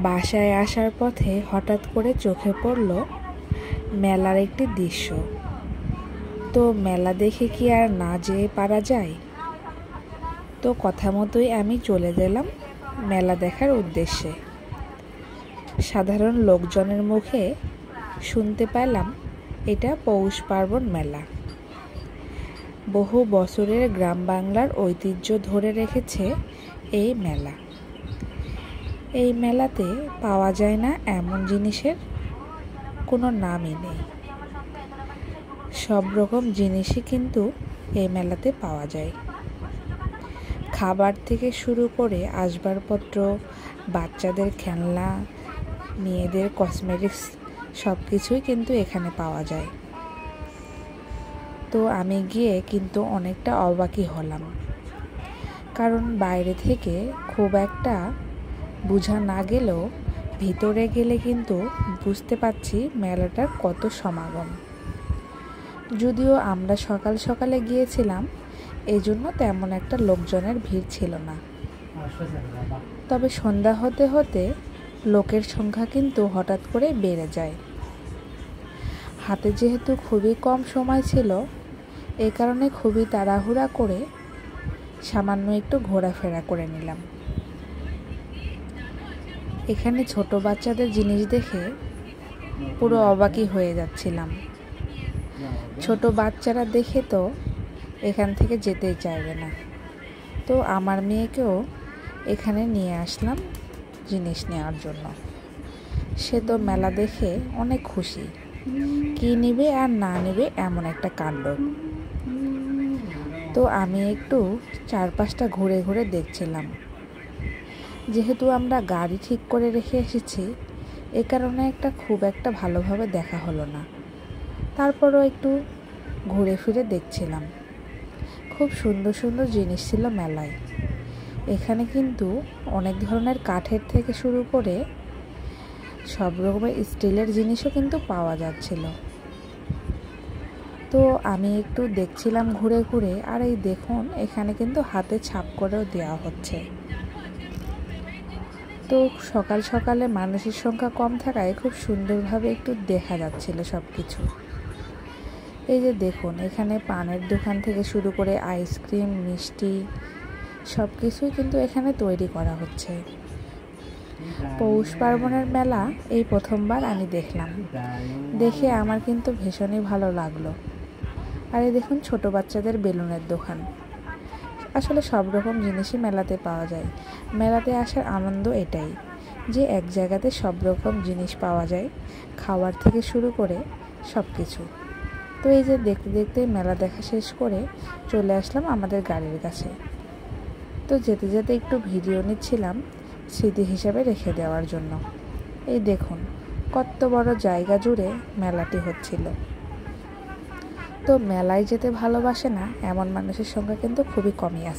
বাসায় আসার পথে হঠাৎ করে চোখে পড়ল মেলার একটি দৃশ্য। তো মেলা দেখে কি আর না যেয়ে পারা যায়? তো কথা মতোই আমি চলে গেলাম মেলা দেখার উদ্দেশ্যে। সাধারণ লোকজনের মুখে শুনতে পেলাম এটা পৌষ পার্বণ মেলা। বহু বছরের গ্রাম বাংলার ঐতিহ্য ধরে রেখেছে এই মেলা। এই মেলাতে পাওয়া যায় না এমন জিনিসের কোনো নামই নেই। সব রকম জিনিসই কিন্তু এই মেলাতে পাওয়া যায়। খাবার থেকে শুরু করে আসবাবপত্র, বাচ্চাদের খেলনা, মেয়েদের কসমেটিক্স সব কিছুই কিন্তু এখানে পাওয়া যায়। তো আমি গিয়ে কিন্তু অনেকটা অবাকই হলাম, কারণ বাইরে থেকে খুব একটা বোঝা না গেলেও ভিতরে গেলে কিন্তু বুঝতে পারছি মেলাটার কত সমাগম। যদিও আমরা সকাল সকালে গিয়েছিলাম, এই জন্য তেমন একটা লোকজনের ভিড় ছিল না। তবে সন্ধ্যা হতে হতে লোকের সংখ্যা কিন্তু হঠাৎ করে বেড়ে যায়। হাতে যেহেতু খুবই কম সময় ছিল, এই কারণে খুবই তাড়াহুড়া করে সামান্য একটু ঘোরাফেরা করে নিলাম। এখানে ছোট বাচ্চাদের জিনিস দেখে পুরো অবাকই হয়ে যাচ্ছিলাম। ছোট বাচ্চারা দেখে তো এখান থেকে যেতেই চাইবে না। তো আমার মেয়েকেও এখানে নিয়ে আসলাম জিনিস নেওয়ার জন্য। সে তো মেলা দেখে অনেক খুশি, কি নেবে আর না নেবে এমন একটা কাণ্ড। তো আমি একটু চারপাশটা ঘুরে ঘুরে দেখছিলাম। যেহেতু আমরা গাড়ি ঠিক করে রেখে এসেছি, এ কারণে খুব একটা ভালোভাবে দেখা হলো না। তারপরও একটু ঘুরে ফিরে দেখছিলাম। খুব সুন্দর সুন্দর জিনিস ছিল মেলায়। এখানে কিন্তু অনেক ধরনের কাঠের থেকে শুরু করে সব রকমের স্টিলের জিনিসও কিন্তু পাওয়া যাচ্ছিল। তো আমি একটু দেখছিলাম ঘুরে ঘুরে। আর এই দেখুন, এখানে কিন্তু হাতে ছাপ করেও দেওয়া হচ্ছে। তো সকাল সকালে মানুষের সংখ্যা কম থাকায় খুব সুন্দরভাবে একটু দেখা যাচ্ছিল সব কিছু। এই যে দেখুন, এখানে পানের দোকান থেকে শুরু করে আইসক্রিম, মিষ্টি সব কিছুই কিন্তু এখানে তৈরি করা হচ্ছে। পৌষ পার্বণের মেলা এই প্রথমবার আমি দেখলাম। দেখে আমার কিন্তু ভীষণই ভালো লাগলো। আর এই দেখুন, ছোট বাচ্চাদের বেলুনের দোকান। আসলে সব রকম জিনিসই মেলাতে পাওয়া যায়। মেলাতে আসার আনন্দ এটাই যে এক জায়গাতে সব রকম জিনিস পাওয়া যায়, খাওয়ার থেকে শুরু করে সব কিছু। তো এই যে দেখতে দেখতে মেলা দেখা শেষ করে চলে আসলাম আমাদের গাড়ির কাছে। তো যেতে যেতে একটু ভিডিও নিচ্ছিলাম স্মৃতি হিসাবে রেখে দেওয়ার জন্য। এই দেখুন, কত বড় জায়গা জুড়ে মেলাটি হচ্ছিল। তো মেলায় যেতে ভালোবাসে না এমন মানুষের সংখ্যা কিন্তু খুবই কমই আছে।